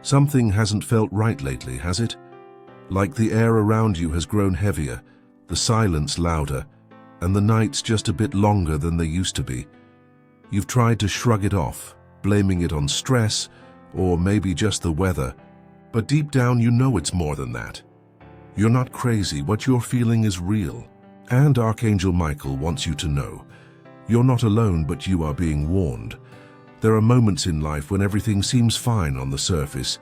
Something hasn't felt right lately, has it? Like the air around you has grown heavier, the silence louder, and the nights just a bit longer than they used to be. You've tried to shrug it off, blaming it on stress, or maybe just the weather, but deep down you know it's more than that. You're not crazy, what you're feeling is real. And Archangel Michael wants you to know, you're not alone, but you are being warned. There are moments in life when everything seems fine on the surface,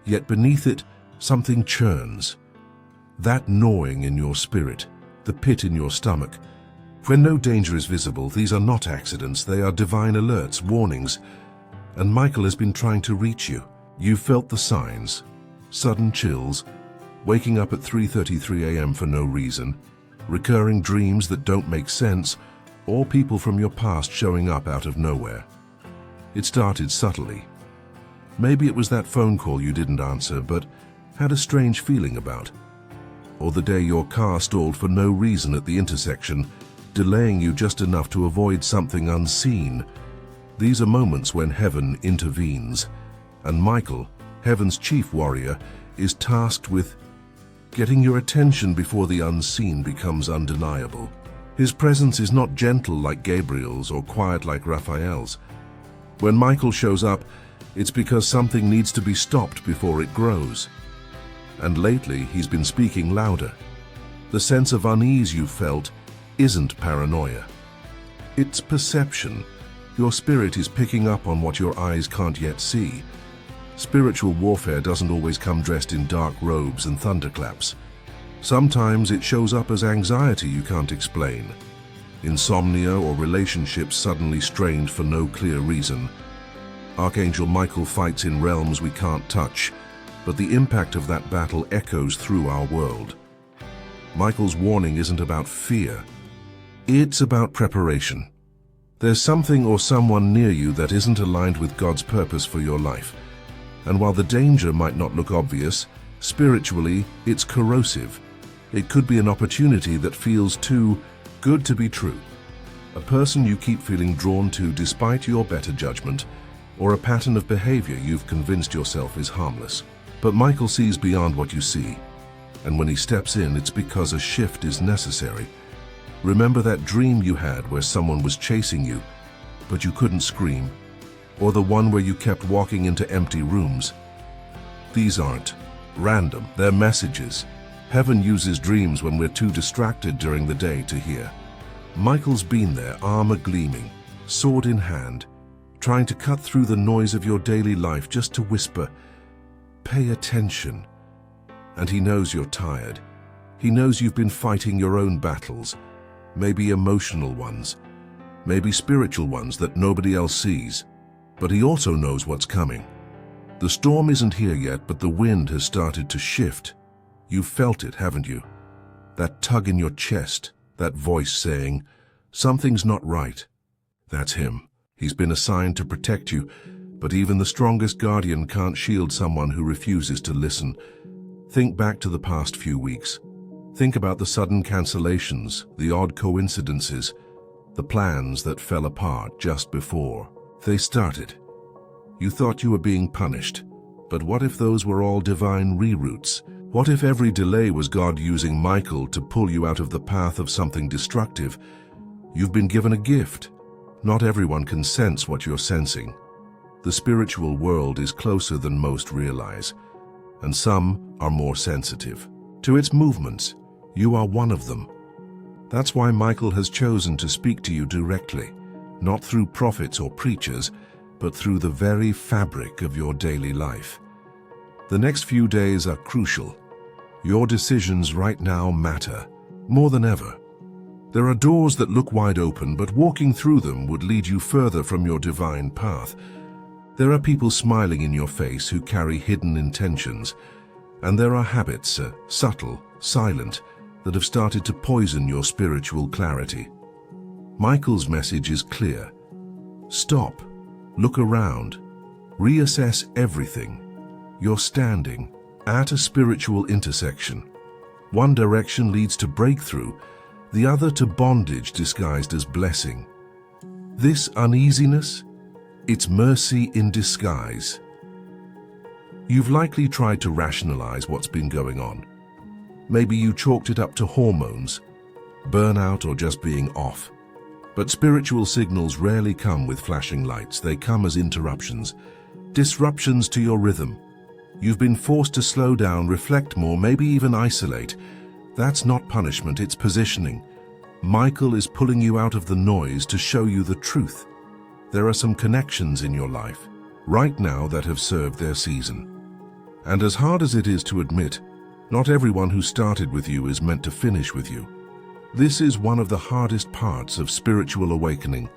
yet beneath it, something churns. That gnawing in your spirit, the pit in your stomach. When no danger is visible, these are not accidents, they are divine alerts, warnings. And Michael has been trying to reach you. You've felt the signs, sudden chills, waking up at 3:33 a.m. for no reason, recurring dreams that don't make sense, or people from your past showing up out of nowhere. It started subtly. Maybe it was that phone call you didn't answer but had a strange feeling about. Or the day your car stalled for no reason at the intersection, delaying you just enough to avoid something unseen. These are moments when heaven intervenes, and Michael, heaven's chief warrior, is tasked with getting your attention before the unseen becomes undeniable. His presence is not gentle like Gabriel's or quiet like Raphael's. When Michael shows up, it's because something needs to be stopped before it grows. And lately, he's been speaking louder. The sense of unease you felt isn't paranoia. It's perception. Your spirit is picking up on what your eyes can't yet see. Spiritual warfare doesn't always come dressed in dark robes and thunderclaps. Sometimes it shows up as anxiety you can't explain. Insomnia or relationships suddenly strained for no clear reason. Archangel Michael fights in realms we can't touch, but the impact of that battle echoes through our world. Michael's warning isn't about fear. It's about preparation. There's something or someone near you that isn't aligned with God's purpose for your life. And while the danger might not look obvious, spiritually, it's corrosive. It could be an opportunity that feels too good to be true. A person you keep feeling drawn to despite your better judgment, or a pattern of behavior you've convinced yourself is harmless. But Michael sees beyond what you see, and when he steps in, it's because a shift is necessary. Remember that dream you had where someone was chasing you, but you couldn't scream, or the one where you kept walking into empty rooms? These aren't random, they're messages. Heaven uses dreams when we're too distracted during the day to hear. Michael's been there, armor gleaming, sword in hand, trying to cut through the noise of your daily life just to whisper, "Pay attention." And he knows you're tired. He knows you've been fighting your own battles, maybe emotional ones, maybe spiritual ones that nobody else sees. But he also knows what's coming. The storm isn't here yet, but the wind has started to shift. You've felt it, haven't you? That tug in your chest, that voice saying, "Something's not right." That's him. He's been assigned to protect you, but even the strongest guardian can't shield someone who refuses to listen. Think back to the past few weeks. Think about the sudden cancellations, the odd coincidences, the plans that fell apart just before they started. You thought you were being punished, but what if those were all divine reroutes? What if every delay was God using Michael to pull you out of the path of something destructive? You've been given a gift. Not everyone can sense what you're sensing. The spiritual world is closer than most realize, and some are more sensitive to its movements. You are one of them. That's why Michael has chosen to speak to you directly, not through prophets or preachers, but through the very fabric of your daily life. The next few days are crucial. Your decisions right now matter, more than ever. There are doors that look wide open, but walking through them would lead you further from your divine path. There are people smiling in your face who carry hidden intentions, and there are habits, subtle, silent, that have started to poison your spiritual clarity. Michael's message is clear. Stop, look around, reassess everything. You're standing at a spiritual intersection. One direction leads to breakthrough, the other to bondage disguised as blessing. This uneasiness, it's mercy in disguise. You've likely tried to rationalize what's been going on. Maybe you chalked it up to hormones, burnout, or just being off. But spiritual signals rarely come with flashing lights. They come as interruptions, disruptions to your rhythm. You've been forced to slow down, reflect more, maybe even isolate. That's not punishment, it's positioning. Michael is pulling you out of the noise to show you the truth. There are some connections in your life right now that have served their season. And as hard as it is to admit, not everyone who started with you is meant to finish with you. This is one of the hardest parts of spiritual awakening,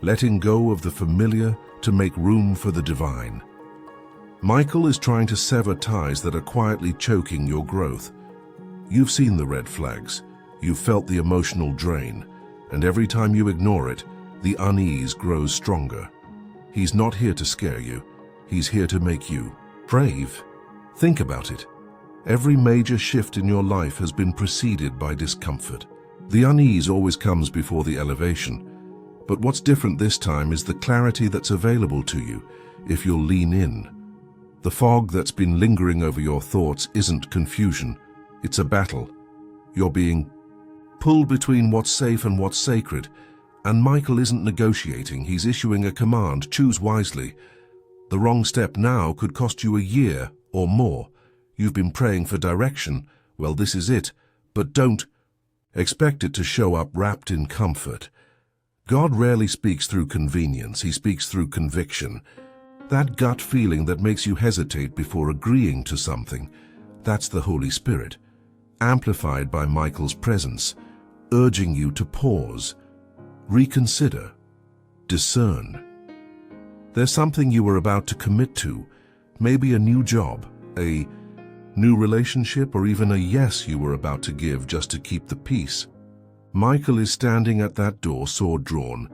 letting go of the familiar to make room for the divine. Michael is trying to sever ties that are quietly choking your growth. You've seen the red flags, you've felt the emotional drain, and every time you ignore it, the unease grows stronger. He's not here to scare you, he's here to make you brave. Think about it. Every major shift in your life has been preceded by discomfort. The unease always comes before the elevation. But what's different this time is the clarity that's available to you if you'll lean in. The fog that's been lingering over your thoughts isn't confusion, it's a battle. You're being pulled between what's safe and what's sacred. And Michael isn't negotiating, he's issuing a command: choose wisely. The wrong step now could cost you a year or more. You've been praying for direction. Well, this is it. But don't expect it to show up wrapped in comfort. God rarely speaks through convenience, he speaks through conviction. That gut feeling that makes you hesitate before agreeing to something, that's the Holy Spirit, amplified by Michael's presence, urging you to pause, reconsider, discern. There's something you were about to commit to, maybe a new job, a new relationship, or even a yes you were about to give just to keep the peace. Michael is standing at that door, sword drawn.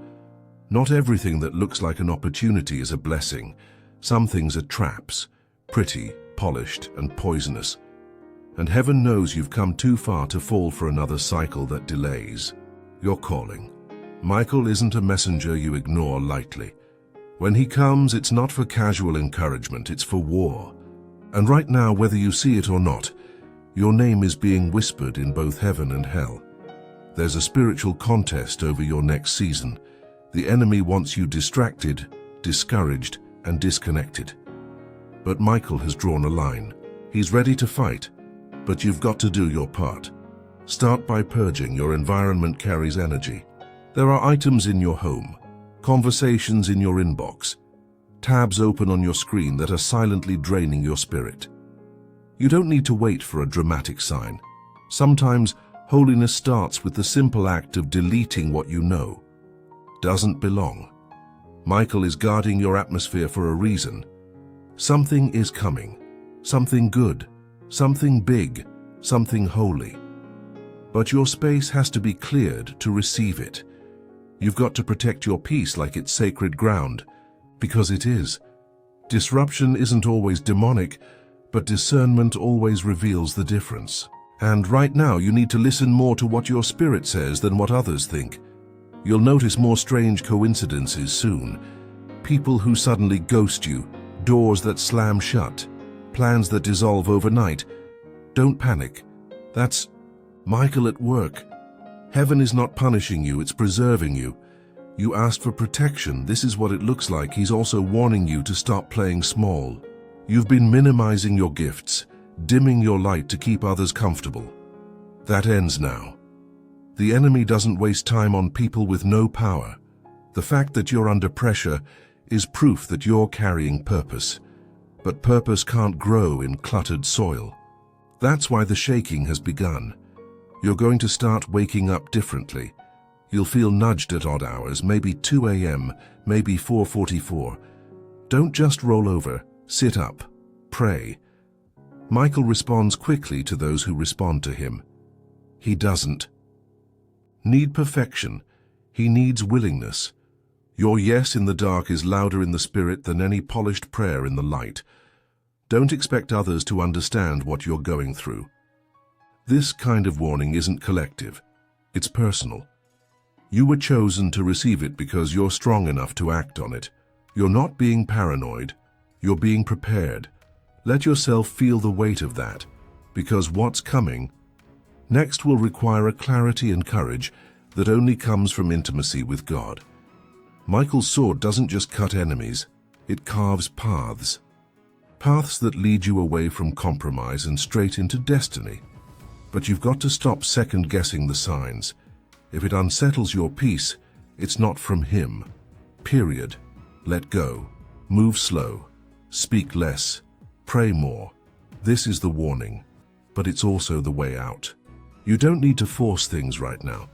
Not everything that looks like an opportunity is a blessing. Some things are traps, pretty, polished, and poisonous. And heaven knows you've come too far to fall for another cycle that delays your calling. Michael isn't a messenger you ignore lightly. When he comes, it's not for casual encouragement, it's for war. And right now, whether you see it or not, your name is being whispered in both heaven and hell. There's a spiritual contest over your next season. The enemy wants you distracted, discouraged, and disconnected. But Michael has drawn a line. He's ready to fight, but you've got to do your part. Start by purging. Your environment carries energy. There are items in your home, conversations in your inbox, tabs open on your screen that are silently draining your spirit. You don't need to wait for a dramatic sign. Sometimes holiness starts with the simple act of deleting what you know doesn't belong. Michael is guarding your atmosphere for a reason. Something is coming, something good, something big, something holy. But your space has to be cleared to receive it. You've got to protect your peace like it's sacred ground, because it is. Disruption isn't always demonic, but discernment always reveals the difference. And right now you need to listen more to what your spirit says than what others think. You'll notice more strange coincidences soon. People who suddenly ghost you, doors that slam shut, plans that dissolve overnight. Don't panic. That's Michael at work. Heaven is not punishing you, it's preserving you. You asked for protection, this is what it looks like. He's also warning you to stop playing small. You've been minimizing your gifts, dimming your light to keep others comfortable. That ends now. The enemy doesn't waste time on people with no power. The fact that you're under pressure is proof that you're carrying purpose. But purpose can't grow in cluttered soil. That's why the shaking has begun. You're going to start waking up differently. You'll feel nudged at odd hours, maybe 2 a.m., maybe 4:44. Don't just roll over, sit up, pray. Michael responds quickly to those who respond to him. He doesn't need perfection, he needs willingness. Your yes in the dark is louder in the spirit than any polished prayer in the light. Don't expect others to understand what you're going through. This kind of warning isn't collective, it's personal. You were chosen to receive it because you're strong enough to act on it. You're not being paranoid, you're being prepared. Let yourself feel the weight of that, because what's coming next will require a clarity and courage that only comes from intimacy with God. Michael's sword doesn't just cut enemies, it carves paths. Paths that lead you away from compromise and straight into destiny. But you've got to stop second-guessing the signs. If it unsettles your peace, it's not from him. Period. Let go. Move slow. Speak less. Pray more. This is the warning, but it's also the way out. You don't need to force things right now.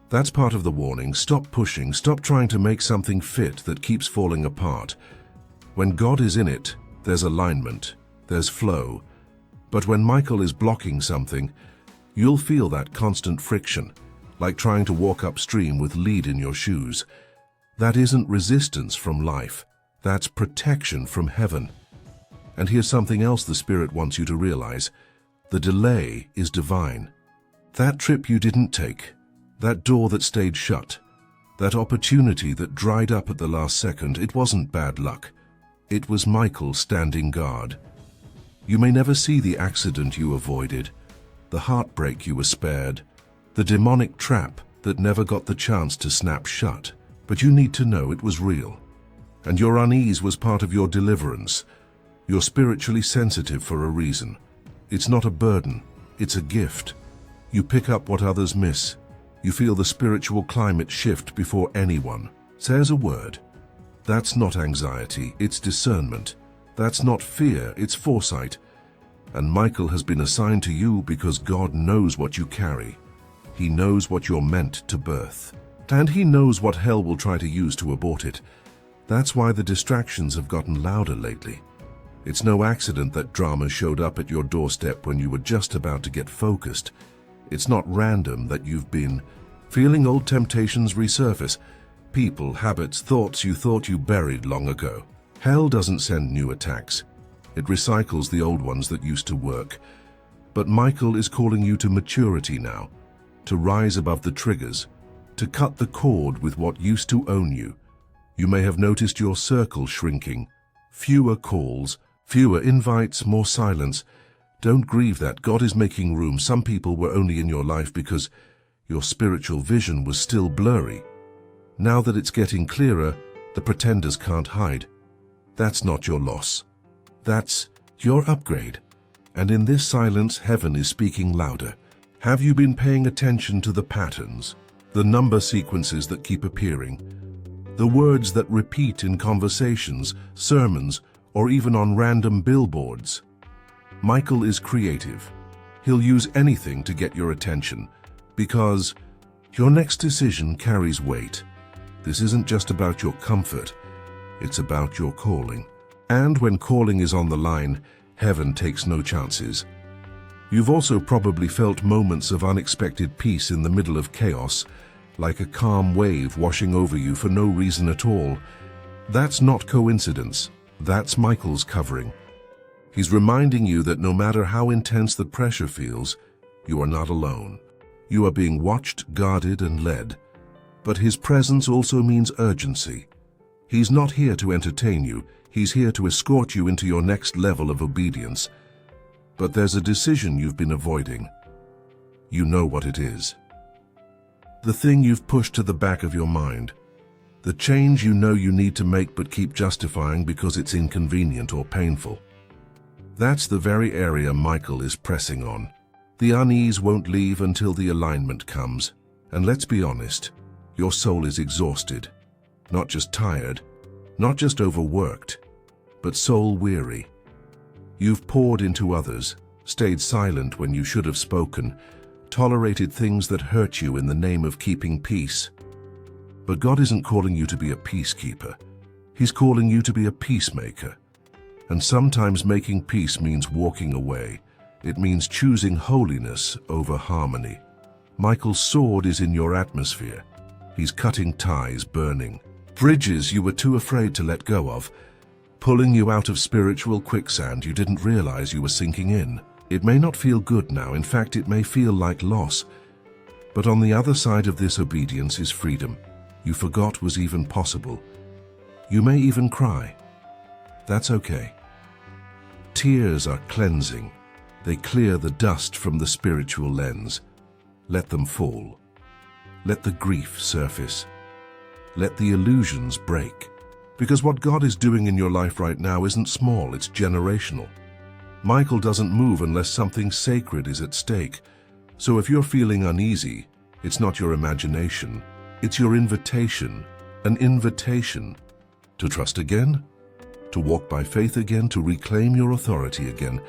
That's part of the warning. Stop pushing. Stop trying to make something fit that keeps falling apart. When God is in it, there's alignment, there's flow. But when Michael is blocking something, you'll feel that constant friction, like trying to walk upstream with lead in your shoes. That isn't resistance from life. That's protection from heaven. And here's something else the Spirit wants you to realize. The delay is divine. That trip you didn't take, that door that stayed shut, that opportunity that dried up at the last second, it wasn't bad luck. It was Michael standing guard. You may never see the accident you avoided, the heartbreak you were spared, the demonic trap that never got the chance to snap shut, but you need to know it was real. And your unease was part of your deliverance. You're spiritually sensitive for a reason. It's not a burden, it's a gift. You pick up what others miss. You feel the spiritual climate shift before anyone says a word. That's not anxiety, it's discernment. That's not fear, it's foresight. And Michael has been assigned to you because God knows what you carry. He knows what you're meant to birth. And he knows what hell will try to use to abort it. That's why the distractions have gotten louder lately. It's no accident that drama showed up at your doorstep when you were just about to get focused. It's not random that you've been feeling old temptations resurface. People, habits, thoughts you thought you buried long ago. Hell doesn't send new attacks. It recycles the old ones that used to work. But Michael is calling you to maturity now, to rise above the triggers, to cut the cord with what used to own you. You may have noticed your circle shrinking. Fewer calls, fewer invites, more silence. Don't grieve that. God is making room. Some people were only in your life because your spiritual vision was still blurry. Now that it's getting clearer, the pretenders can't hide. That's not your loss. That's your upgrade. And in this silence, heaven is speaking louder. Have you been paying attention to the patterns, the number sequences that keep appearing, the words that repeat in conversations, sermons, or even on random billboards? Michael is creative. He'll use anything to get your attention, because your next decision carries weight. This isn't just about your comfort, it's about your calling. And when calling is on the line, heaven takes no chances. You've also probably felt moments of unexpected peace in the middle of chaos, like a calm wave washing over you for no reason at all. That's not coincidence. That's Michael's covering. He's reminding you that no matter how intense the pressure feels, you are not alone. You are being watched, guarded, and led. But his presence also means urgency. He's not here to entertain you. He's here to escort you into your next level of obedience. But there's a decision you've been avoiding. You know what it is. The thing you've pushed to the back of your mind. The change you know you need to make but keep justifying because it's inconvenient or painful. That's the very area Michael is pressing on. The unease won't leave until the alignment comes. And let's be honest, your soul is exhausted. Not just tired, not just overworked, but soul weary. You've poured into others, stayed silent when you should have spoken, tolerated things that hurt you in the name of keeping peace. But God isn't calling you to be a peacekeeper. He's calling you to be a peacemaker. And sometimes making peace means walking away. It means choosing holiness over harmony. Michael's sword is in your atmosphere. He's cutting ties, burning bridges you were too afraid to let go of, pulling you out of spiritual quicksand you didn't realize you were sinking in. It may not feel good now. In fact, it may feel like loss. But on the other side of this obedience is freedom you forgot was even possible. You may even cry. That's okay. tears are cleansing. They clear the dust from the spiritual lens. Let them fall. Let the grief surface. Let the illusions break. Because what God is doing in your life right now isn't small, it's generational. Michael doesn't move unless something sacred is at stake. So if you're feeling uneasy, it's not your imagination. It's your invitation, an invitation to trust again, to walk by faith again, to reclaim your authority again,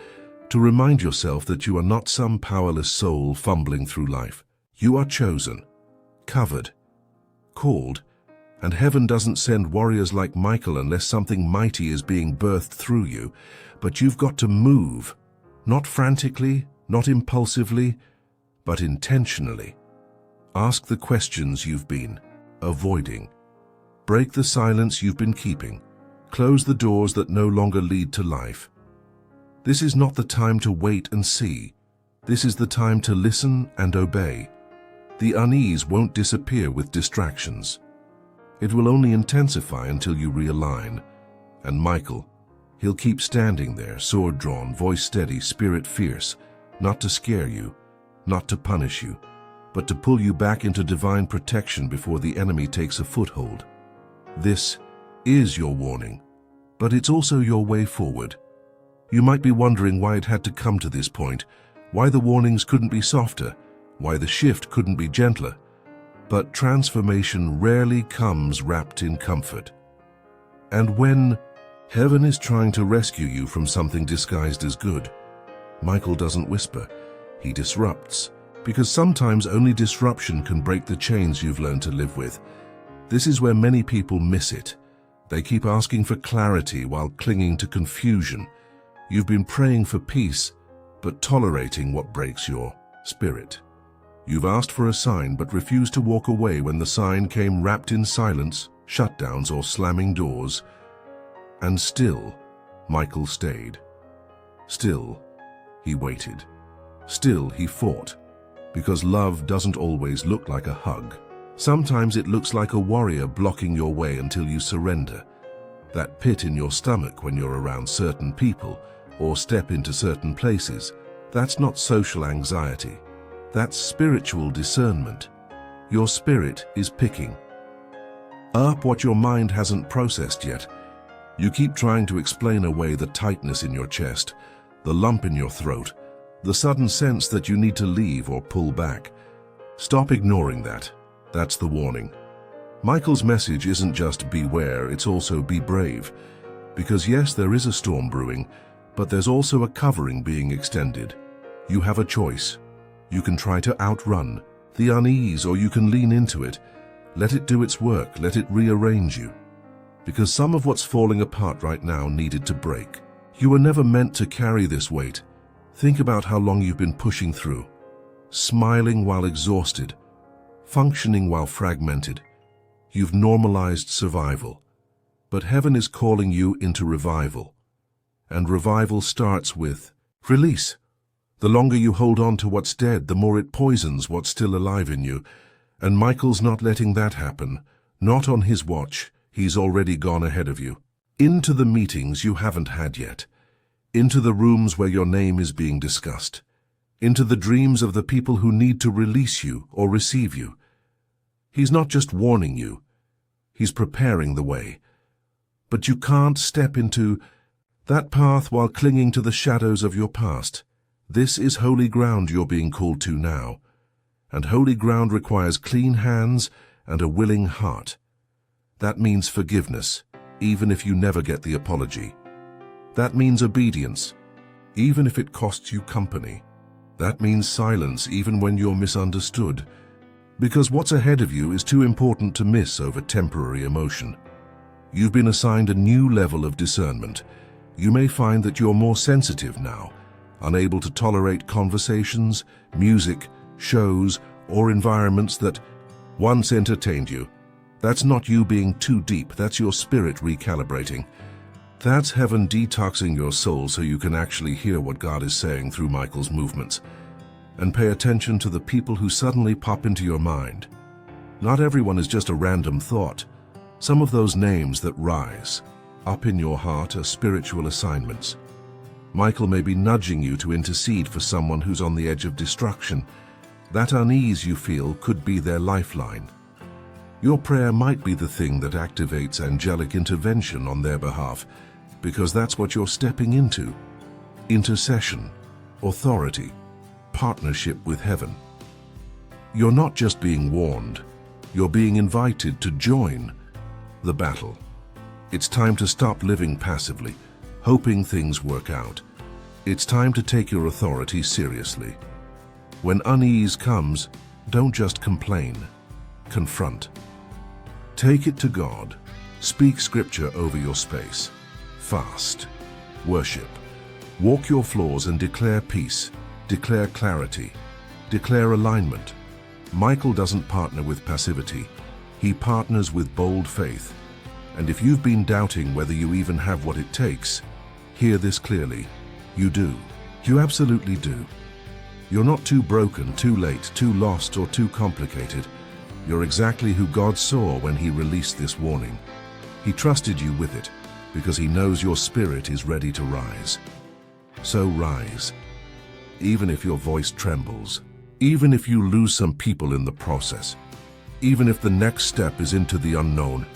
to remind yourself that you are not some powerless soul fumbling through life. You are chosen, covered, called, and heaven doesn't send warriors like Michael unless something mighty is being birthed through you. But you've got to move, not frantically, not impulsively, but intentionally. Ask the questions you've been avoiding. Break the silence you've been keeping. Close the doors that no longer lead to life. This is not the time to wait and see. This is the time to listen and obey. The unease won't disappear with distractions. It will only intensify until you realign. And Michael, he'll keep standing there, sword drawn, voice steady, spirit fierce, not to scare you, not to punish you, but to pull you back into divine protection before the enemy takes a foothold. This is your warning, but it's also your way forward. You might be wondering why it had to come to this point, why the warnings couldn't be softer, why the shift couldn't be gentler. But transformation rarely comes wrapped in comfort. And when heaven is trying to rescue you from something disguised as good, Michael doesn't whisper, he disrupts, because sometimes only disruption can break the chains you've learned to live with. This is where many people miss it. They keep asking for clarity while clinging to confusion. You've been praying for peace, but tolerating what breaks your spirit. You've asked for a sign but refused to walk away when the sign came wrapped in silence, shutdowns, or slamming doors. And still, Michael stayed. Still, he waited. Still, he fought. Because love doesn't always look like a hug. Sometimes it looks like a warrior blocking your way until you surrender. That pit in your stomach when you're around certain people or step into certain places, that's not social anxiety. That's spiritual discernment. Your spirit is picking up what your mind hasn't processed yet. You keep trying to explain away the tightness in your chest, the lump in your throat, the sudden sense that you need to leave or pull back. Stop ignoring that. That's the warning. Michael's message isn't just beware, it's also be brave. Because yes, there is a storm brewing, but there's also a covering being extended. You have a choice. You can try to outrun the unease, or you can lean into it. Let it do its work, let it rearrange you. Because some of what's falling apart right now needed to break. You were never meant to carry this weight. Think about how long you've been pushing through, smiling while exhausted, functioning while fragmented. You've normalized survival. But heaven is calling you into revival. And revival starts with release. The longer you hold on to what's dead, the more it poisons what's still alive in you. And Michael's not letting that happen. Not on his watch. He's already gone ahead of you. Into the meetings you haven't had yet. Into the rooms where your name is being discussed. Into the dreams of the people who need to release you or receive you. He's not just warning you. He's preparing the way. But you can't step into that path while clinging to the shadows of your past. This is holy ground you're being called to now. And holy ground requires clean hands and a willing heart. That means forgiveness, even if you never get the apology. That means obedience, even if it costs you company. That means silence, even when you're misunderstood. Because what's ahead of you is too important to miss over temporary emotion. You've been assigned a new level of discernment. You may find that you're more sensitive now, unable to tolerate conversations, music, shows, or environments that once entertained you. That's not you being too deep, that's your spirit recalibrating. That's heaven detoxing your soul so you can actually hear what God is saying through Michael's movements. And pay attention to the people who suddenly pop into your mind. Not everyone is just a random thought. Some of those names that rise up in your heart are spiritual assignments. Michael may be nudging you to intercede for someone who's on the edge of destruction. That unease you feel could be their lifeline. Your prayer might be the thing that activates angelic intervention on their behalf, because that's what you're stepping into. Intercession, authority, partnership with heaven. You're not just being warned, you're being invited to join the battle. It's time to stop living passively, hoping things work out. It's time to take your authority seriously. When unease comes, don't just complain, confront. Take it to God. Speak scripture over your space. Fast. Worship. Walk your floors and declare peace. Declare clarity. Declare alignment. Michael doesn't partner with passivity. He partners with bold faith. And if you've been doubting whether you even have what it takes, hear this clearly. You do. You absolutely do. You're not too broken, too late, too lost, or too complicated. You're exactly who God saw when He released this warning. He trusted you with it because He knows your spirit is ready to rise. So rise. Even if your voice trembles, even if you lose some people in the process, even if the next step is into the unknown,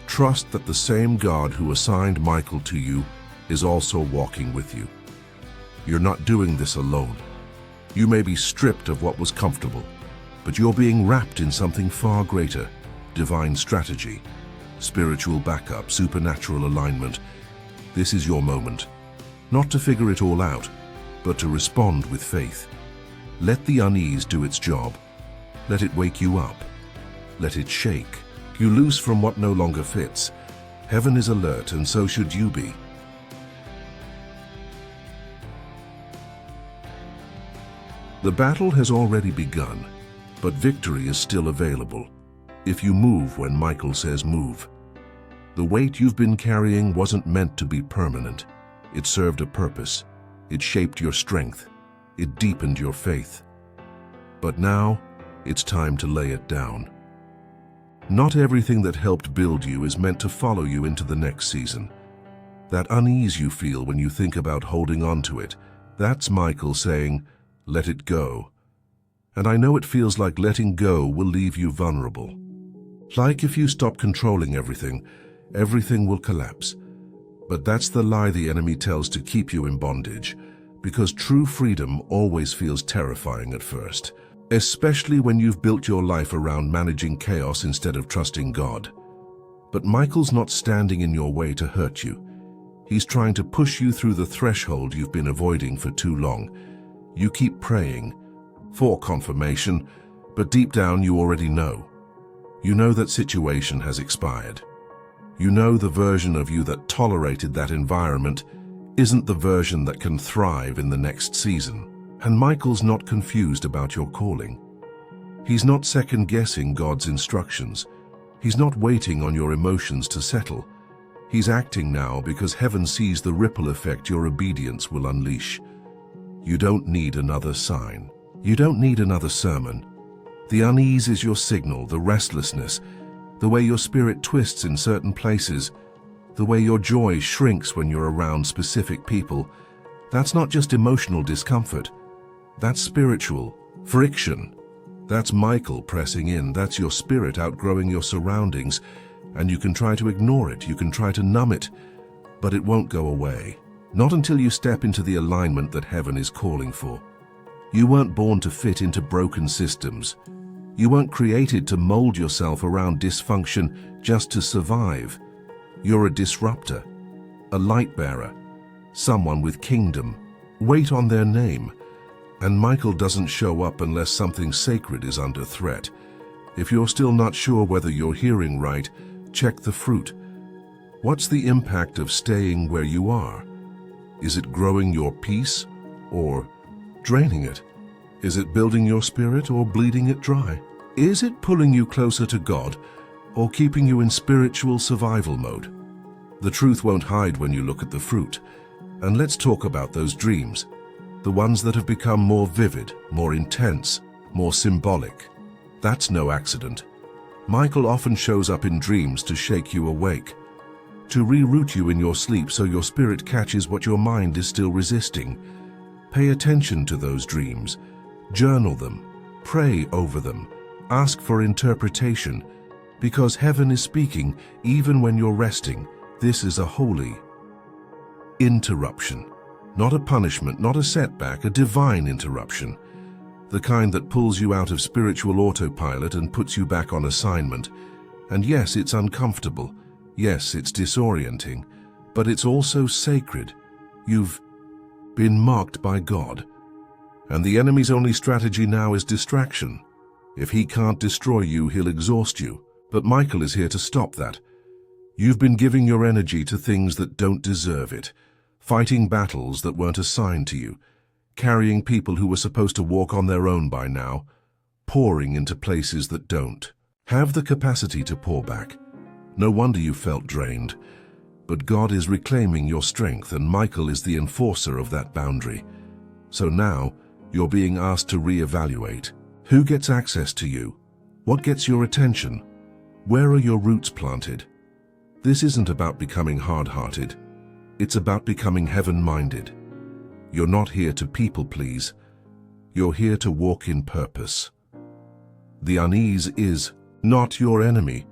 trust that the same God who assigned Michael to you is also walking with you. You're not doing this alone. You may be stripped of what was comfortable, but you're being wrapped in something far greater: divine strategy, spiritual backup, supernatural alignment. This is your moment, not to figure it all out, but to respond with faith. Let the unease do its job. Let it wake you up. Let it shake. You loose from what no longer fits. Heaven is alert, and so should you be. The battle has already begun, but victory is still available if you move when Michael says move. The weight you've been carrying wasn't meant to be permanent. It served a purpose. It shaped your strength. It deepened your faith. But now, it's time to lay it down. Not everything that helped build you is meant to follow you into the next season. That unease you feel when you think about holding on to it, that's Michael saying, let it go. And I know it feels like letting go will leave you vulnerable. Like if you stop controlling everything, everything will collapse. But that's the lie the enemy tells to keep you in bondage, because true freedom always feels terrifying at first, especially when you've built your life around managing chaos instead of trusting God. But Michael's not standing in your way to hurt you. He's trying to push you through the threshold you've been avoiding for too long. You keep praying for confirmation, but deep down you already know. You know that situation has expired. You know the version of you that tolerated that environment isn't the version that can thrive in the next season. And Michael's not confused about your calling. He's not second-guessing God's instructions. He's not waiting on your emotions to settle. He's acting now because heaven sees the ripple effect your obedience will unleash. You don't need another sign. You don't need another sermon. The unease is your signal, the restlessness, the way your spirit twists in certain places, the way your joy shrinks when you're around specific people. That's not just emotional discomfort. That's spiritual friction. That's Michael pressing in. That's your spirit outgrowing your surroundings. And you can try to ignore it. You can try to numb it, but it won't go away. Not until you step into the alignment that heaven is calling for. You weren't born to fit into broken systems. You weren't created to mold yourself around dysfunction just to survive. You're a disruptor, a light bearer, someone with kingdom. Wait on their name. And Michael doesn't show up unless something sacred is under threat. If you're still not sure whether you're hearing right, check the fruit. What's the impact of staying where you are? Is it growing your peace or draining it? Is it building your spirit or bleeding it dry? Is it pulling you closer to God or keeping you in spiritual survival mode? The truth won't hide when you look at the fruit. And let's talk about those dreams, the ones that have become more vivid, more intense, more symbolic. That's no accident. Michael often shows up in dreams to shake you awake. to reroute you in your sleep so your spirit catches what your mind is still resisting. Pay attention to those dreams. Journal them. Pray over them. Ask for interpretation, because heaven is speaking even when you're resting. This is a holy interruption. Not a punishment, not a setback, a divine interruption. The kind that pulls you out of spiritual autopilot and puts you back on assignment. And yes, it's uncomfortable. Yes, it's disorienting. But it's also sacred. You've been marked by God. And the enemy's only strategy now is distraction. If he can't destroy you, he'll exhaust you. But Michael is here to stop that. You've been giving your energy to things that don't deserve it. Fighting battles that weren't assigned to you. Carrying people who were supposed to walk on their own by now. Pouring into places that don't have the capacity to pour back. No wonder you felt drained. But God is reclaiming your strength, and Michael is the enforcer of that boundary. So now, you're being asked to reevaluate. Who gets access to you? What gets your attention? Where are your roots planted? This isn't about becoming hard-hearted. It's about becoming heaven-minded. You're not here to people-please. You're here to walk in purpose. The unease is not your enemy.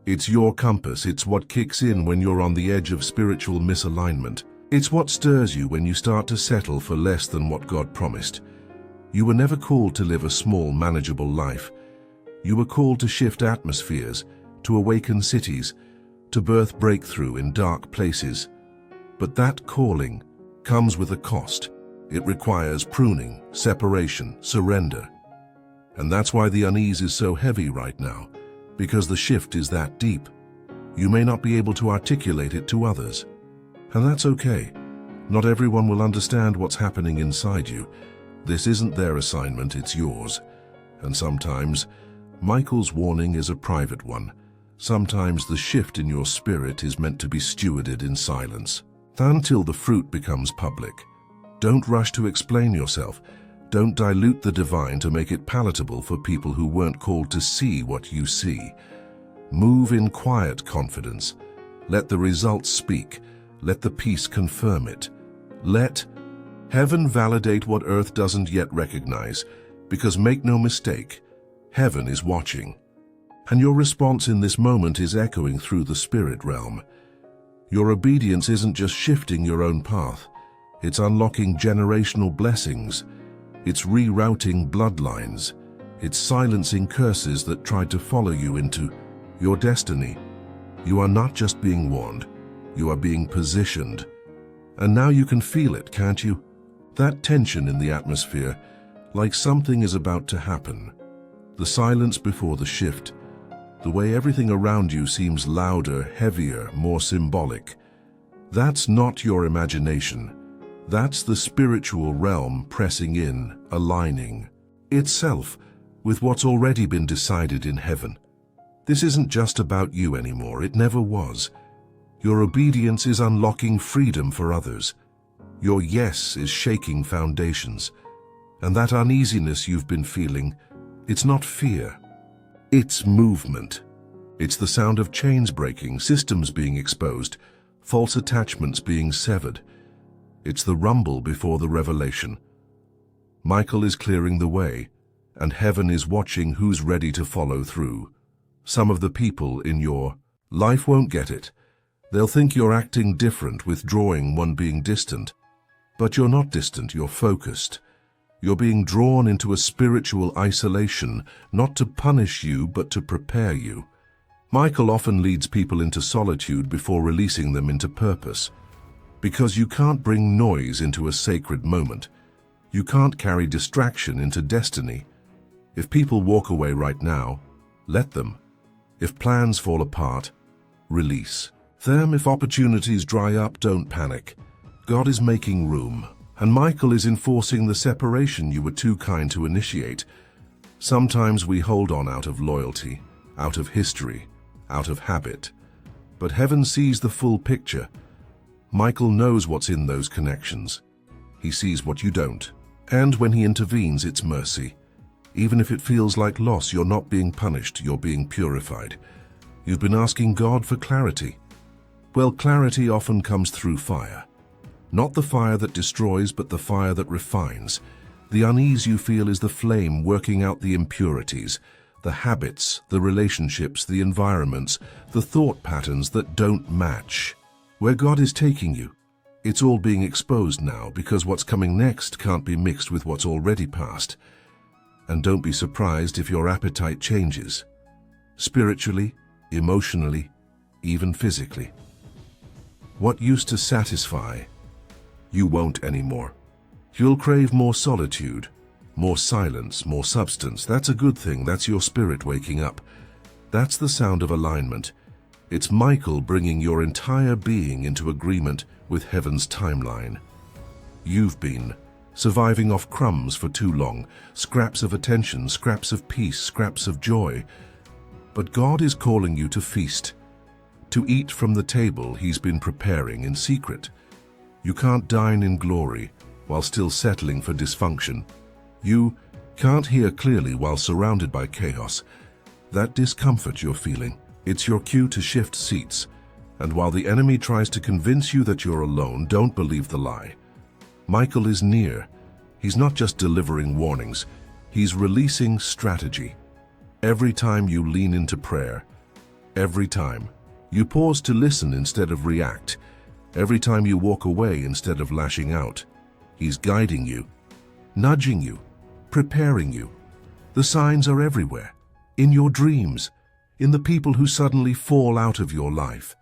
It's your compass. It's what kicks in when you're on the edge of spiritual misalignment. It's what stirs you when you start to settle for less than what God promised. You were never called to live a small, manageable life. You were called to shift atmospheres, to awaken cities, to birth breakthrough in dark places. But that calling comes with a cost. It requires pruning, separation, surrender. And that's why the unease is so heavy right now, because the shift is that deep. You may not be able to articulate it to others. And that's okay. Not everyone will understand what's happening inside you. This isn't their assignment, it's yours. And sometimes, Michael's warning is a private one. Sometimes the shift in your spirit is meant to be stewarded in silence, until the fruit becomes public. Don't rush to explain yourself. Don't dilute the divine to make it palatable for people who weren't called to see what you see. Move in quiet confidence. Let the results speak. Let the peace confirm it. Let heaven validate what earth doesn't yet recognize, because make no mistake, heaven is watching. And your response in this moment is echoing through the spirit realm. Your obedience isn't just shifting your own path. It's unlocking generational blessings. It's rerouting bloodlines. It's silencing curses that tried to follow you into your destiny. You are not just being warned. You are being positioned. And now you can feel it, can't you? That tension in the atmosphere, like something is about to happen. The silence before the shift. The way everything around you seems louder, heavier, more symbolic. That's not your imagination. That's the spiritual realm pressing in, aligning itself with what's already been decided in heaven. This isn't just about you anymore. It never was. Your obedience is unlocking freedom for others. Your yes is shaking foundations. And that uneasiness you've been feeling, it's not fear. It's movement. It's the sound of chains breaking, systems being exposed, false attachments being severed. It's the rumble before the revelation. Michael is clearing the way, and heaven is watching who's ready to follow through. Some of the people in your life won't get it. They'll think you're acting different, withdrawing, one being distant. But you're not distant, you're focused. You're being drawn into a spiritual isolation, not to punish you, but to prepare you. Michael often leads people into solitude before releasing them into purpose. Because you can't bring noise into a sacred moment. You can't carry distraction into destiny. If people walk away right now, let them. If plans fall apart, release them. If opportunities dry up, don't panic. God is making room. And Michael is enforcing the separation you were too kind to initiate. Sometimes we hold on out of loyalty, out of history, out of habit. But heaven sees the full picture. Michael knows what's in those connections. He sees what you don't. And when he intervenes, it's mercy. Even if it feels like loss, you're not being punished, you're being purified. You've been asking God for clarity. Well, clarity often comes through fire. Not the fire that destroys, but the fire that refines. The unease you feel is the flame working out the impurities, the habits, the relationships, the environments, the thought patterns that don't match. Where God is taking you, it's all being exposed now, because what's coming next can't be mixed with what's already passed. And don't be surprised if your appetite changes. Spiritually, emotionally, even physically. What used to satisfy, you won't anymore. You'll crave more solitude, more silence, more substance. That's a good thing. That's your spirit waking up. That's the sound of alignment. It's Michael bringing your entire being into agreement with heaven's timeline. You've been surviving off crumbs for too long, scraps of attention, scraps of peace, scraps of joy. But God is calling you to feast, to eat from the table He's been preparing in secret. You can't dine in glory while still settling for dysfunction. You can't hear clearly while surrounded by chaos. That discomfort you're feeling, it's your cue to shift seats. And while the enemy tries to convince you that you're alone, don't believe the lie. Michael is near. He's not just delivering warnings, he's releasing strategy. Every time you lean into prayer, every time you pause to listen instead of react, every time you walk away instead of lashing out, he's guiding you, nudging you, preparing you. The signs are everywhere, in your dreams, in the people who suddenly fall out of your life,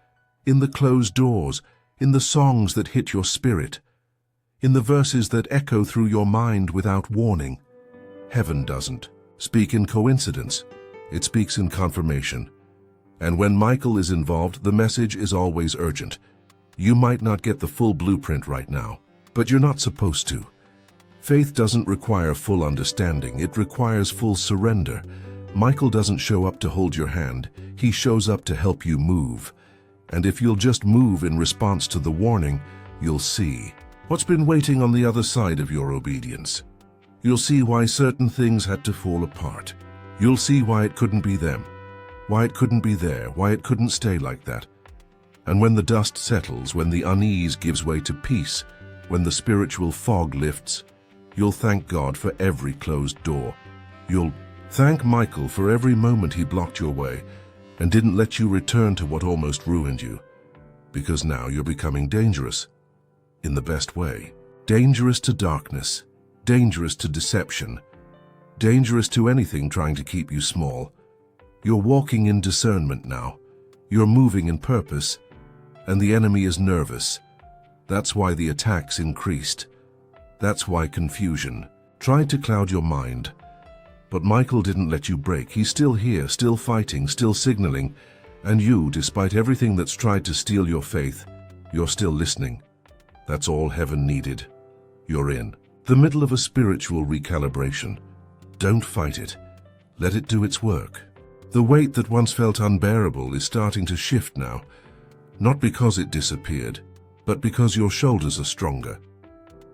in the closed doors, in the songs that hit your spirit, in the verses that echo through your mind without warning. Heaven doesn't speak in coincidence, it speaks in confirmation. And when Michael is involved, the message is always urgent. You might not get the full blueprint right now, but you're not supposed to. Faith doesn't require full understanding, it requires full surrender. Michael doesn't show up to hold your hand, he shows up to help you move. And if you'll just move in response to the warning, you'll see what's been waiting on the other side of your obedience. You'll see why certain things had to fall apart. You'll see why it couldn't be them, why it couldn't be there, why it couldn't stay like that. And when the dust settles, when the unease gives way to peace, when the spiritual fog lifts, you'll thank God for every closed door. You'll thank Michael for every moment he blocked your way and didn't let you return to what almost ruined you. Because now you're becoming dangerous. In the best way. Dangerous to darkness, dangerous to deception, dangerous to anything trying to keep you small. You're walking in discernment now. You're moving in purpose, and the enemy is nervous. That's why the attacks increased. That's why confusion tried to cloud your mind. But Michael didn't let you break. He's still here, still fighting, still signaling. And you, despite everything that's tried to steal your faith, you're still listening. That's all heaven needed. You're in the middle of a spiritual recalibration. Don't fight it. Let it do its work. The weight that once felt unbearable is starting to shift now. Not because it disappeared, but because your shoulders are stronger.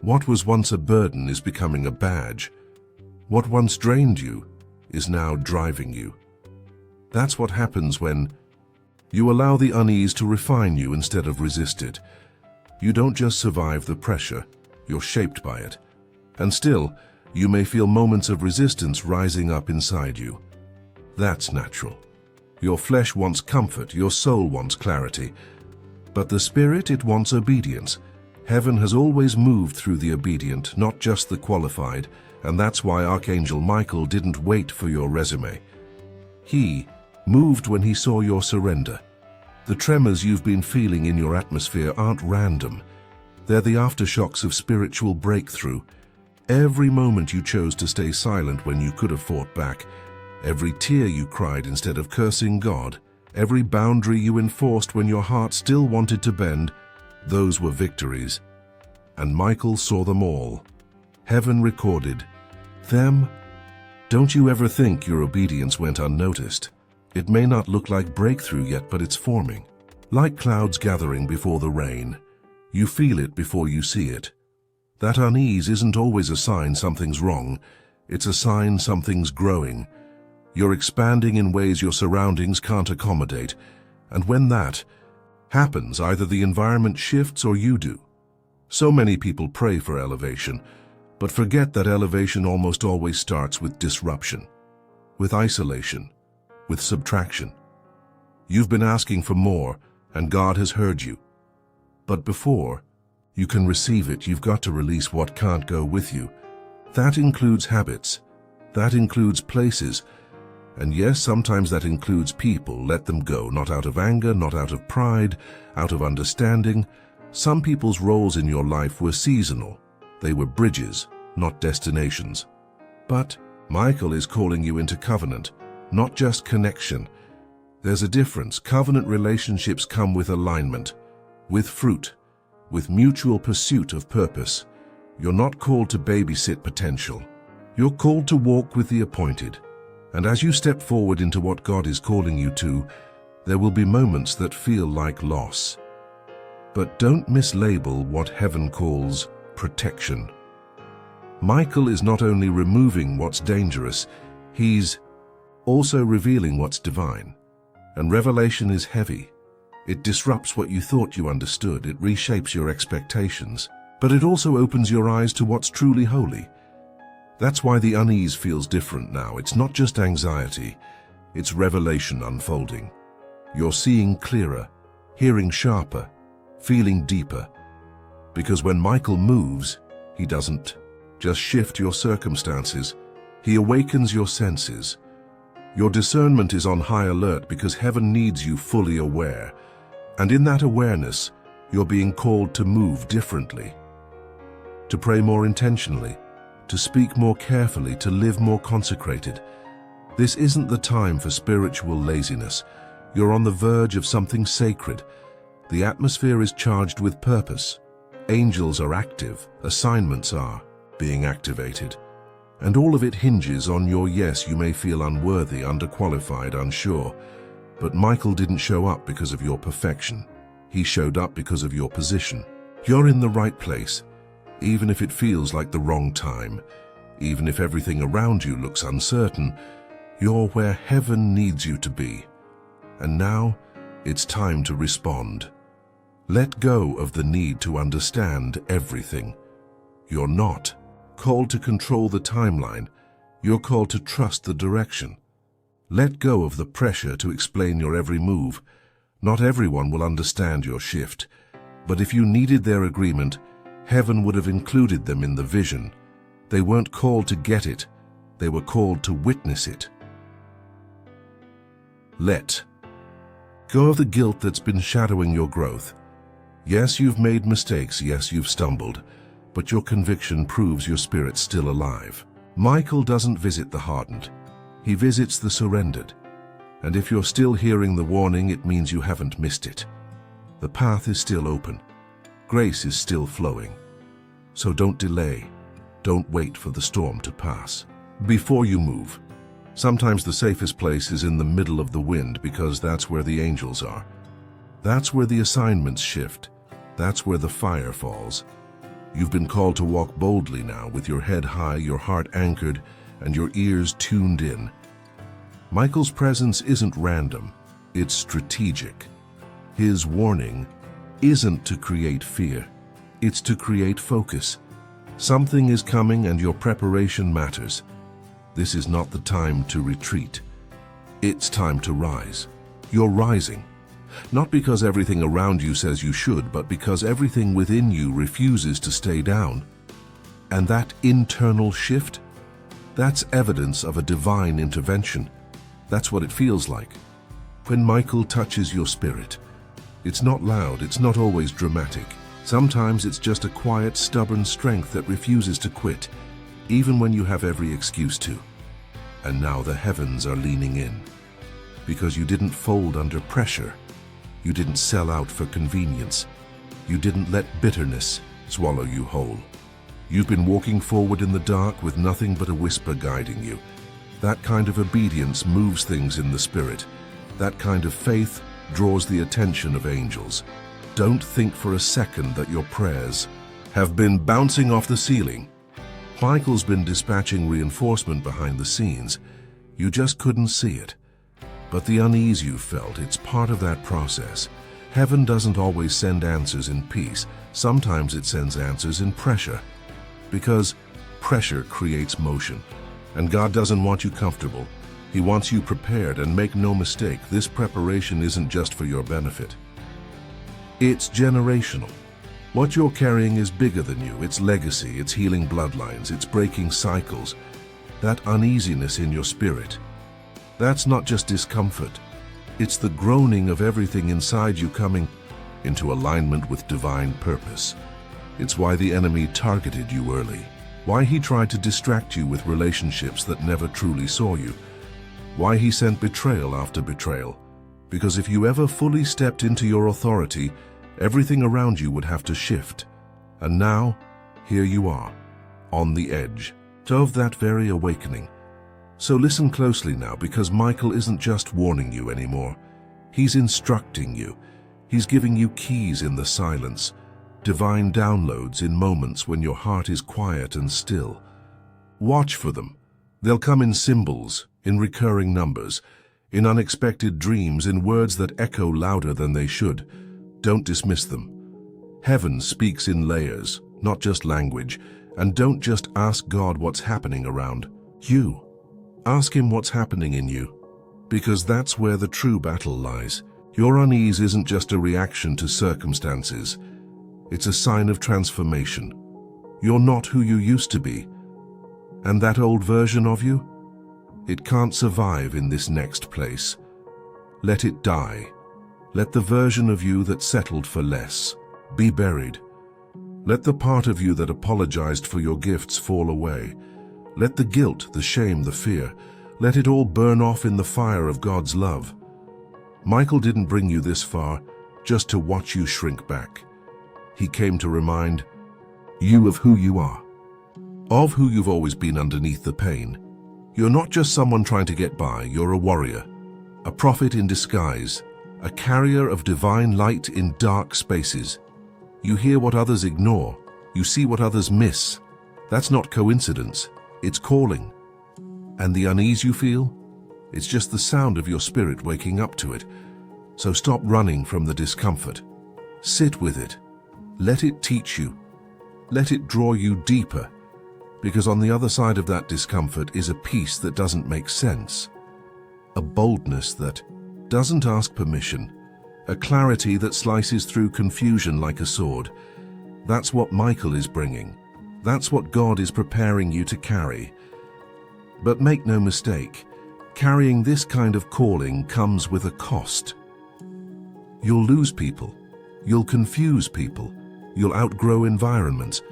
What was once a burden is becoming a badge. What once drained you is now driving you. That's what happens when you allow the unease to refine you instead of resist it. You don't just survive the pressure, you're shaped by it. And still, you may feel moments of resistance rising up inside you. That's natural. Your flesh wants comfort, your soul wants clarity. But the spirit, it wants obedience. Heaven has always moved through the obedient, not just the qualified, and that's why Archangel Michael didn't wait for your resume. He moved when he saw your surrender. The tremors you've been feeling in your atmosphere aren't random. They're the aftershocks of spiritual breakthrough. Every moment you chose to stay silent when you could have fought back, every tear you cried instead of cursing God, every boundary you enforced when your heart still wanted to bend, those were victories. And Michael saw them all. Heaven recorded them. Don't you ever think your obedience went unnoticed. It may not look like breakthrough yet, but it's forming. Like clouds gathering before the rain. You feel it before you see it. That unease isn't always a sign something's wrong. It's a sign something's growing. You're expanding in ways your surroundings can't accommodate. And when that happens. Either the environment shifts or you do. So many people pray for elevation, but forget that elevation almost always starts with disruption, with isolation, with subtraction. You've been asking for more, and God has heard you. But before you can receive it, you've got to release what can't go with you. That includes habits. That includes places. And yes, sometimes that includes people. Let them go, not out of anger, not out of pride, out of understanding. Some people's roles in your life were seasonal. They were bridges, not destinations. But Michael is calling you into covenant, not just connection. There's a difference. Covenant relationships come with alignment, with fruit, with mutual pursuit of purpose. You're not called to babysit potential. You're called to walk with the appointed. And as you step forward into what God is calling you to, there will be moments that feel like loss. But don't mislabel what heaven calls protection. Michael is not only removing what's dangerous, he's also revealing what's divine. And revelation is heavy. It disrupts what you thought you understood. It reshapes your expectations. But it also opens your eyes to what's truly holy. That's why the unease feels different now. It's not just anxiety. It's revelation unfolding. You're seeing clearer, hearing sharper, feeling deeper. Because when Michael moves, he doesn't just shift your circumstances. He awakens your senses. Your discernment is on high alert because heaven needs you fully aware. And in that awareness, you're being called to move differently, to pray more intentionally, to speak more carefully, to live more consecrated. This isn't the time for spiritual laziness. You're on the verge of something sacred. The atmosphere is charged with purpose. Angels are active. Assignments are being activated. And all of it hinges on your yes. You may feel unworthy, underqualified, unsure. But Michael didn't show up because of your perfection. He showed up because of your position. You're in the right place, even if it feels like the wrong time. Even if everything around you looks uncertain, you're where heaven needs you to be. And now, it's time to respond. Let go of the need to understand everything. You're not called to control the timeline. You're called to trust the direction. Let go of the pressure to explain your every move. Not everyone will understand your shift, but if you needed their agreement, heaven would have included them in the vision. They weren't called to get it. They were called to witness it. Let go of the guilt that's been shadowing your growth. Yes, you've made mistakes. Yes, you've stumbled. But your conviction proves your spirit's still alive. Michael doesn't visit the hardened. He visits the surrendered. And if you're still hearing the warning, it means you haven't missed it. The path is still open. Grace is still flowing. So don't delay. Don't wait for the storm to pass. Before you move, sometimes the safest place is in the middle of the wind because that's where the angels are. That's where the assignments shift. That's where the fire falls. You've been called to walk boldly now with your head high, your heart anchored, and your ears tuned in. Michael's presence isn't random, it's strategic. His warning isn't to create fear, it's to create focus. Something is coming and your preparation matters. This is not the time to retreat. It's time to rise. You're rising. Not because everything around you says you should, but because everything within you refuses to stay down. And that internal shift, that's evidence of a divine intervention. That's what it feels like. When Michael touches your spirit, it's not loud, it's not always dramatic. Sometimes it's just a quiet, stubborn strength that refuses to quit, even when you have every excuse to. And now the heavens are leaning in. Because you didn't fold under pressure. You didn't sell out for convenience. You didn't let bitterness swallow you whole. You've been walking forward in the dark with nothing but a whisper guiding you. That kind of obedience moves things in the spirit. That kind of faith draws the attention of angels. Don't think for a second that your prayers have been bouncing off the ceiling. Michael's been dispatching reinforcement behind the scenes. You just couldn't see it. But the unease you felt, it's part of that process. Heaven doesn't always send answers in peace. Sometimes it sends answers in pressure. Because pressure creates motion. And God doesn't want you comfortable. He wants you prepared, and make no mistake, this preparation isn't just for your benefit. It's generational. What you're carrying is bigger than you. It's legacy, it's healing bloodlines, it's breaking cycles. That uneasiness in your spirit, that's not just discomfort. It's the groaning of everything inside you coming into alignment with divine purpose. It's why the enemy targeted you early. Why he tried to distract you with relationships that never truly saw you. Why he sent betrayal after betrayal. Because if you ever fully stepped into your authority, everything around you would have to shift. And now, here you are, on the edge of that very awakening. So listen closely now, because Michael isn't just warning you anymore. He's instructing you. He's giving you keys in the silence, divine downloads in moments when your heart is quiet and still. Watch for them. They'll come in symbols, in recurring numbers, in unexpected dreams, in words that echo louder than they should. Don't dismiss them. Heaven speaks in layers, not just language, and don't just ask God what's happening around you. Ask him what's happening in you, because that's where the true battle lies. Your unease isn't just a reaction to circumstances. It's a sign of transformation. You're not who you used to be. And that old version of you? It can't survive in this next place. Let it die. Let the version of you that settled for less be buried. Let the part of you that apologized for your gifts fall away. Let the guilt, the shame, the fear, let it all burn off in the fire of God's love. Michael didn't bring you this far just to watch you shrink back. He came to remind you of who you are, of who you've always been underneath the pain. You're not just someone trying to get by, you're a warrior, a prophet in disguise, a carrier of divine light in dark spaces. You hear what others ignore, you see what others miss. That's not coincidence, it's calling. And the unease you feel? It's just the sound of your spirit waking up to it. So stop running from the discomfort. Sit with it. Let it teach you. Let it draw you deeper. Because on the other side of that discomfort is a peace that doesn't make sense. A boldness that doesn't ask permission. A clarity that slices through confusion like a sword. That's what Michael is bringing. That's what God is preparing you to carry. But make no mistake, carrying this kind of calling comes with a cost. You'll lose people. You'll confuse people. You'll outgrow environments.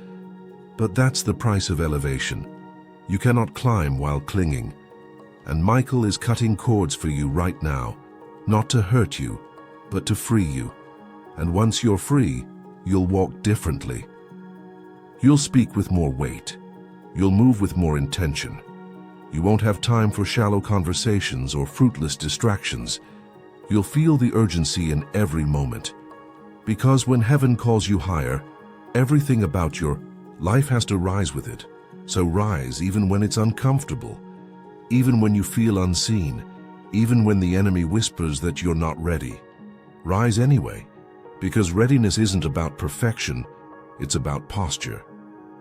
But that's the price of elevation. You cannot climb while clinging. And Michael is cutting cords for you right now, not to hurt you, but to free you. And once you're free, you'll walk differently. You'll speak with more weight. You'll move with more intention. You won't have time for shallow conversations or fruitless distractions. You'll feel the urgency in every moment. Because when heaven calls you higher, everything about your life has to rise with it. So rise even when it's uncomfortable, even when you feel unseen, even when the enemy whispers that you're not ready. Rise anyway, because readiness isn't about perfection, it's about posture.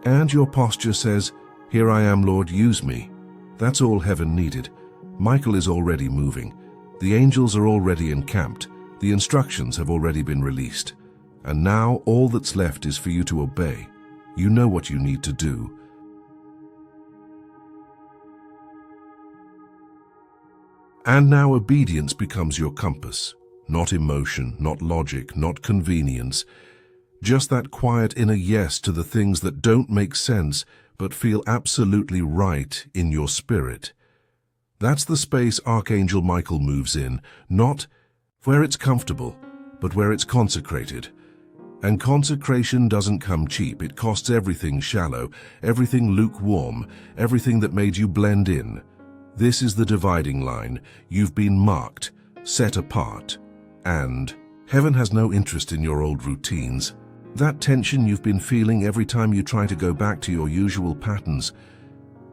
And your posture says, "Here I am, Lord, use me." That's all heaven needed. Michael is already moving. The angels are already encamped. The instructions have already been released. And now all that's left is for you to obey. You know what you need to do. And now obedience becomes your compass. Not emotion, not logic, not convenience. Just that quiet inner yes to the things that don't make sense but feel absolutely right in your spirit. That's the space Archangel Michael moves in, not where it's comfortable, but where it's consecrated. And consecration doesn't come cheap. It costs everything shallow, everything lukewarm, everything that made you blend in. This is the dividing line. You've been marked, set apart, and heaven has no interest in your old routines. That tension you've been feeling every time you try to go back to your usual patterns,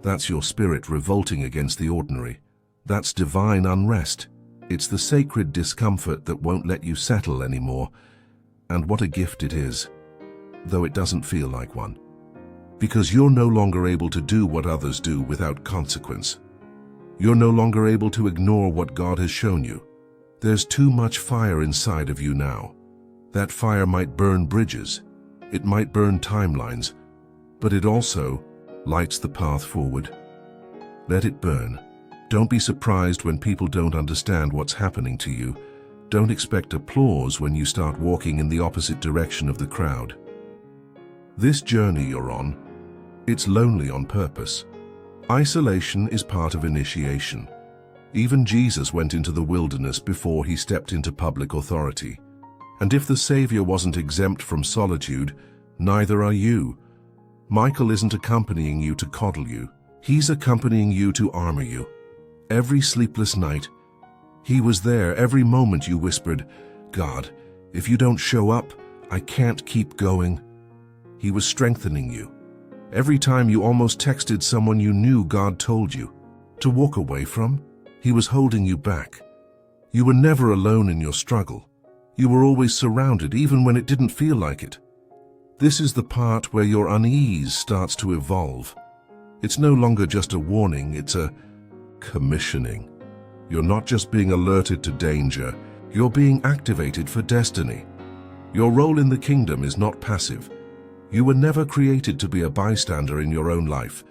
that's your spirit revolting against the ordinary. That's divine unrest. It's the sacred discomfort that won't let you settle anymore. And what a gift it is, though it doesn't feel like one. Because you're no longer able to do what others do without consequence. You're no longer able to ignore what God has shown you. There's too much fire inside of you now. That fire might burn bridges, it might burn timelines, but it also lights the path forward. Let it burn. Don't be surprised when people don't understand what's happening to you. Don't expect applause when you start walking in the opposite direction of the crowd. This journey you're on, it's lonely on purpose. Isolation is part of initiation. Even Jesus went into the wilderness before he stepped into public authority. And if the Savior wasn't exempt from solitude, neither are you. Michael isn't accompanying you to coddle you. He's accompanying you to armor you. Every sleepless night, he was there. Every moment you whispered, "God, if you don't show up, I can't keep going." He was strengthening you. Every time you almost texted someone you knew God told you to walk away from, he was holding you back. You were never alone in your struggle. You were always surrounded, even when it didn't feel like it. This is the part where your unease starts to evolve. It's no longer just a warning, it's a commissioning. You're not just being alerted to danger, you're being activated for destiny. Your role in the kingdom is not passive. You were never created to be a bystander in your own life.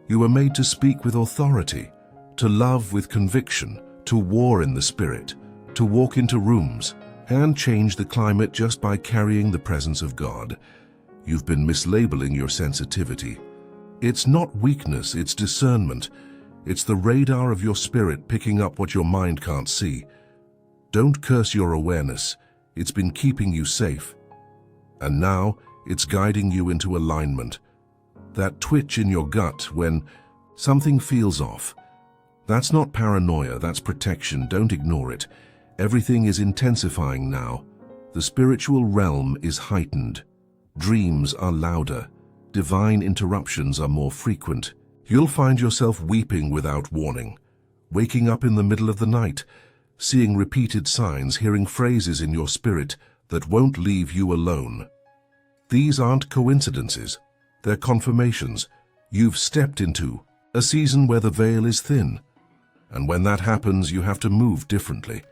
You were made to speak with authority, to love with conviction, to war in the spirit, to walk into rooms and change the climate just by carrying the presence of God. You've been mislabeling your sensitivity. It's not weakness, it's discernment. It's the radar of your spirit picking up what your mind can't see. Don't curse your awareness. It's been keeping you safe. And now, it's guiding you into alignment. That twitch in your gut when something feels off. That's not paranoia, that's protection. Don't ignore it. Everything is intensifying now. The spiritual realm is heightened. Dreams are louder. Divine interruptions are more frequent. You'll find yourself weeping without warning, waking up in the middle of the night, seeing repeated signs, hearing phrases in your spirit that won't leave you alone. These aren't coincidences. They're confirmations. You've stepped into a season where the veil is thin. And when that happens, you have to move differently.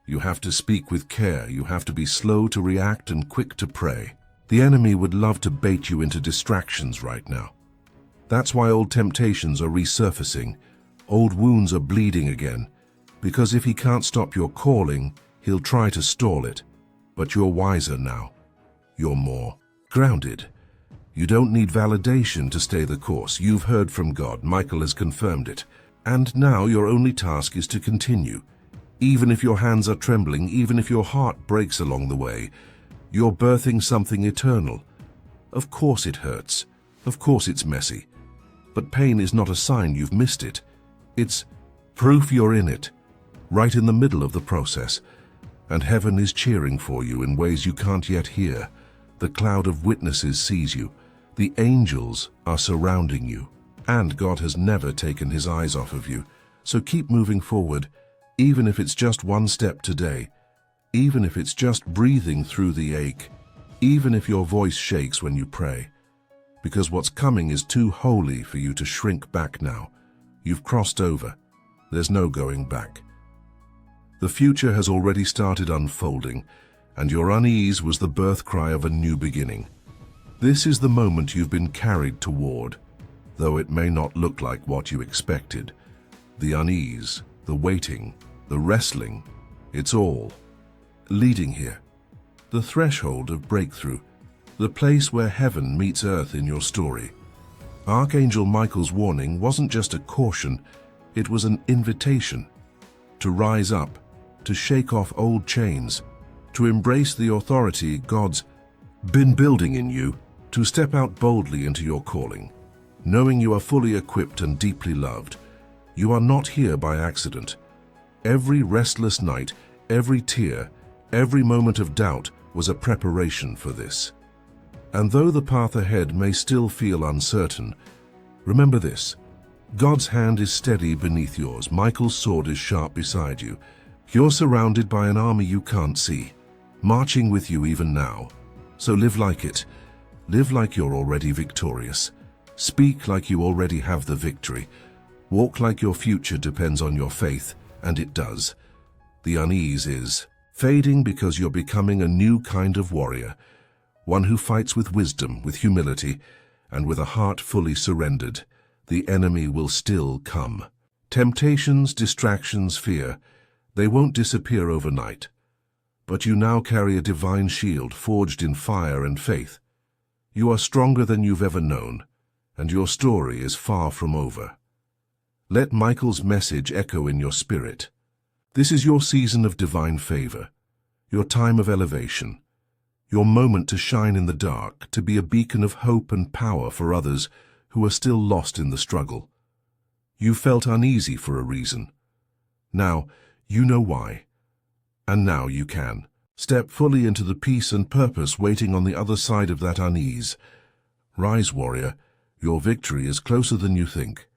You have to speak with care. You have to be slow to react and quick to pray. The enemy would love to bait you into distractions right now. That's why old temptations are resurfacing. Old wounds are bleeding again. Because if he can't stop your calling, he'll try to stall it. But you're wiser now. You're more grounded. You don't need validation to stay the course. You've heard from God. Michael has confirmed it. And now your only task is to continue. Even if your hands are trembling, even if your heart breaks along the way, you're birthing something eternal. Of course it hurts. Of course it's messy. But pain is not a sign you've missed it. It's proof you're in it, right in the middle of the process. And heaven is cheering for you in ways you can't yet hear. The cloud of witnesses sees you. The angels are surrounding you. And God has never taken his eyes off of you. So keep moving forward, even if it's just one step today. Even if it's just breathing through the ache. Even if your voice shakes when you pray. Because what's coming is too holy for you to shrink back now. You've crossed over. There's no going back. The future has already started unfolding, and your unease was the birth cry of a new beginning. This is the moment you've been carried toward, though it may not look like what you expected. The unease, the waiting, the wrestling, it's all leading here. The threshold of breakthrough, the place where heaven meets earth in your story. Archangel Michael's warning wasn't just a caution, it was an invitation to rise up, to shake off old chains, to embrace the authority God's been building in you, to step out boldly into your calling, knowing you are fully equipped and deeply loved. You are not here by accident. Every restless night, every tear, every moment of doubt was a preparation for this. And though the path ahead may still feel uncertain, remember this: God's hand is steady beneath yours. Michael's sword is sharp beside you, You're surrounded by an army you can't see, marching with you even now. So live like it. Live like you're already victorious. Speak like you already have the victory. Walk like your future depends on your faith, and it does. The unease is fading because you're becoming a new kind of warrior, one who fights with wisdom, with humility, and with a heart fully surrendered. The enemy will still come. Temptations, distractions, fear, they won't disappear overnight. But you now carry a divine shield forged in fire and faith. You are stronger than you've ever known, and your story is far from over. Let Michael's message echo in your spirit. This is your season of divine favor, your time of elevation, your moment to shine in the dark, to be a beacon of hope and power for others who are still lost in the struggle. You felt uneasy for a reason. Now, you know why. And now you can. Step fully into the peace and purpose waiting on the other side of that unease. Rise, warrior. Your victory is closer than you think.